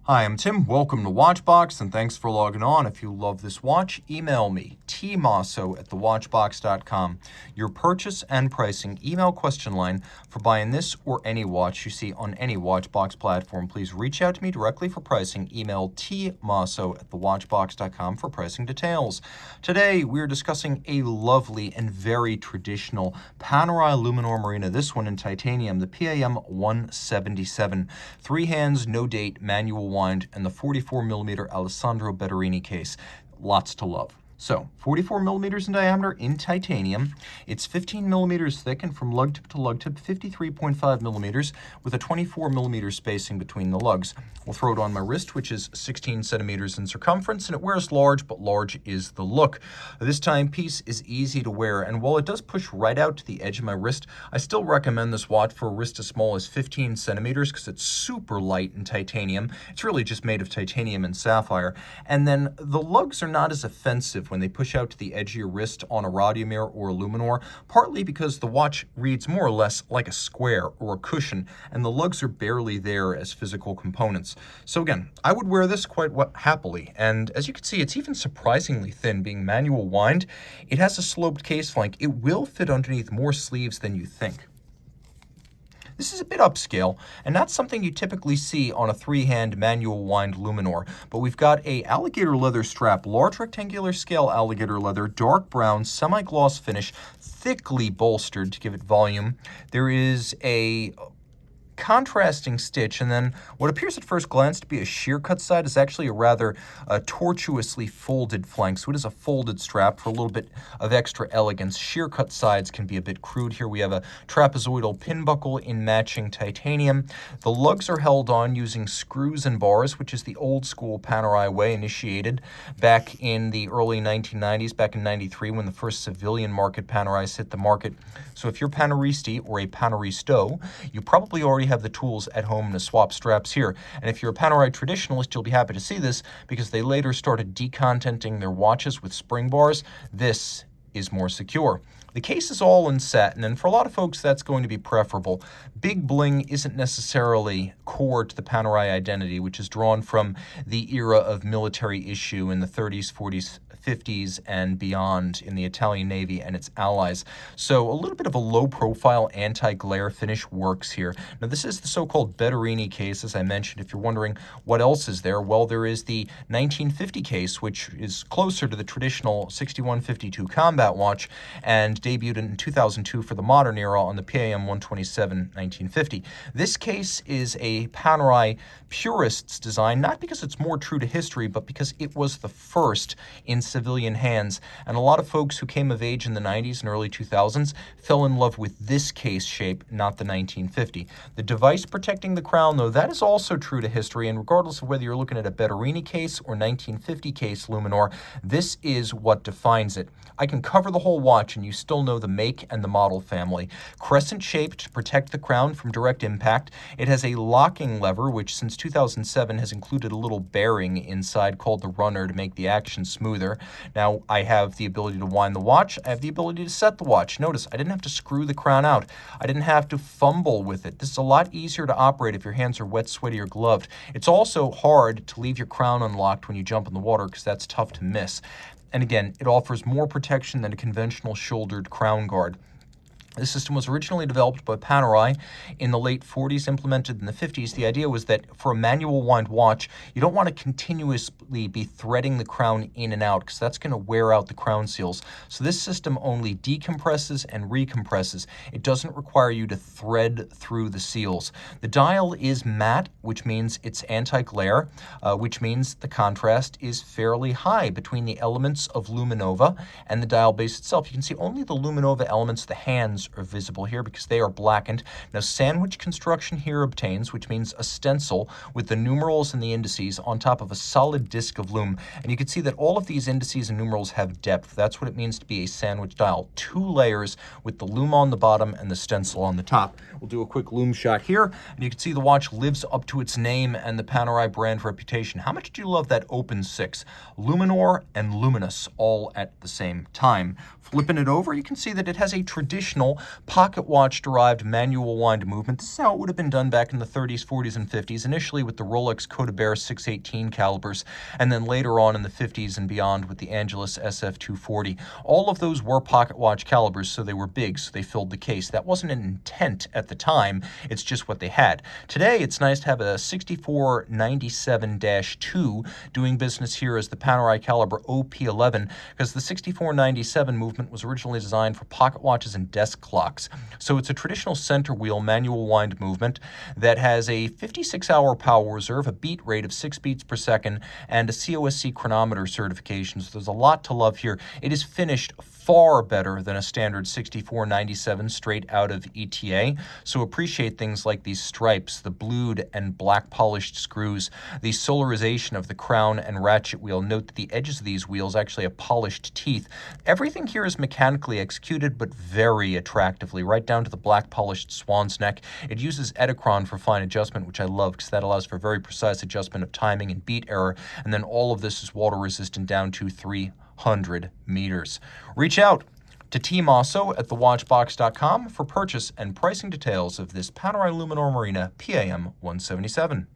Hi, I'm Tim. Welcome to Watchbox, and thanks for logging on. If you love this watch, email me, tmosso@thewatchbox.com. Your purchase and pricing email question line for buying this or any watch you see on any Watchbox platform. Please reach out to me directly for pricing. Email tmosso@thewatchbox.com for pricing details. Today, we're discussing a lovely and very traditional Panerai Luminor Marina, this one in titanium, the PAM00177. 3 hands, no date, manual wind, and the 44mm Alessandro Betterini case. Lots to love. So, 44 millimeters in diameter in titanium. It's 15 millimeters thick, and from lug tip to lug tip, 53.5 millimeters with a 24 millimeter spacing between the lugs. We'll throw it on my wrist, which is 16 centimeters in circumference, and it wears large, but large is the look. This timepiece is easy to wear, and while it does push right out to the edge of my wrist, I still recommend this watch for a wrist as small as 15 centimeters because it's super light in titanium. It's really just made of titanium and sapphire. And then the lugs are not as offensive when they push out to the edge of your wrist on a Radiomir or a Luminor, partly because the watch reads more or less like a square or a cushion, and the lugs are barely there as physical components. So again, I would wear this quite happily, and as you can see, it's even surprisingly thin, being manual wind. It has a sloped case flank. It will fit underneath more sleeves than you think. This is a bit upscale, and not something you typically see on a 3-hand manual wind Luminor, but we've got a alligator leather strap, large rectangular scale alligator leather, dark brown, semi-gloss finish, thickly bolstered to give it volume. There is a contrasting stitch, and then what appears at first glance to be a sheer cut side is actually a rather tortuously folded flank. So it is a folded strap for a little bit of extra elegance. Sheer cut sides can be a bit crude here. We have a trapezoidal pin buckle in matching titanium. The lugs are held on using screws and bars, which is the old school Panerai way, initiated back in the early 1990s, back in 93 when the first civilian market Panerais hit the market. So if you're Paneristi or a Paneristo, you probably already have the tools at home to swap straps here. And if you're a Panerai traditionalist, you'll be happy to see this because they later started decontenting their watches with spring bars. This is more secure. The case is all in satin, and for a lot of folks, that's going to be preferable. Big bling isn't necessarily core to the Panerai identity, which is drawn from the era of military issue in the 30s, 40s, 50s, and beyond in the Italian Navy and its allies. So a little bit of a low-profile anti-glare finish works here. Now, this is the so-called Betterini case, as I mentioned. If you're wondering what else is there, well, there is the 1950 case, which is closer to the traditional 6152 combat watch, and debuted in 2002 for the modern era on the PAM127 1950. This case is a Panerai purist's design, not because it's more true to history, but because it was the first in civilian hands. And a lot of folks who came of age in the 90s and early 2000s fell in love with this case shape, not the 1950. The device protecting the crown, though, that is also true to history, and regardless of whether you're looking at a Betterini case or 1950 case Luminor, this is what defines it. I can cover the whole watch and you still know the make and the model family. Crescent shaped to protect the crown from direct impact. It has a locking lever, which since 2007 has included a little bearing inside called the runner to make the action smoother. Now, I have the ability to wind the watch. I have the ability to set the watch. Notice, I didn't have to screw the crown out. I didn't have to fumble with it. This is a lot easier to operate if your hands are wet, sweaty, or gloved. It's also hard to leave your crown unlocked when you jump in the water because that's tough to miss. And again, it offers more protection than a conventional shouldered crown guard. This system was originally developed by Panerai in the late 40s, implemented in the 50s. The idea was that for a manual wind watch, you don't want to continuously be threading the crown in and out because that's going to wear out the crown seals. So this system only decompresses and recompresses. It doesn't require you to thread through the seals. The dial is matte, which means it's anti-glare, which means the contrast is fairly high between the elements of Luminova and the dial base itself. You can see only the Luminova elements, the hands, are visible here because they are blackened. Now, sandwich construction here obtains, which means a stencil with the numerals and the indices on top of a solid disc of lume. And you can see that all of these indices and numerals have depth. That's what it means to be a sandwich dial. 2 layers with the lume on the bottom and the stencil on the top. We'll do a quick lume shot here, and you can see the watch lives up to its name and the Panerai brand reputation. How much do you love that open 6? Luminor and luminous all at the same time. Flipping it over, you can see that it has a traditional traditional pocket watch-derived manual wind movement. This is how it would have been done back in the 30s, 40s, and 50s, initially with the Rolex Codebert 618 calibers, and then later on in the 50s and beyond with the Angelus SF240. All of those were pocket watch calibers, so they were big, so they filled the case. That wasn't an intent at the time, it's just what they had. Today, it's nice to have a 6497-2 doing business here as the Panerai caliber OP11, because the 6497 movement was originally designed for pocket watches and desk clocks. So it's a traditional center wheel manual wind movement that has a 56-hour power reserve, a beat rate of 6 beats per second, and a COSC chronometer certification. So there's a lot to love here. It is finished far better than a standard 6497 straight out of ETA. So appreciate things like these stripes, the blued and black polished screws, the solarization of the crown and ratchet wheel. Note that the edges of these wheels actually have polished teeth. Everything here is mechanically executed, but very attractively, right down to the black polished swan's neck. It uses Edicron for fine adjustment, which I love because that allows for very precise adjustment of timing and beat error. And then all of this is water resistant down to 300 meters. Reach out to Team Mosso at thewatchbox.com for purchase and pricing details of this Panerai Luminor Marina PAM00177.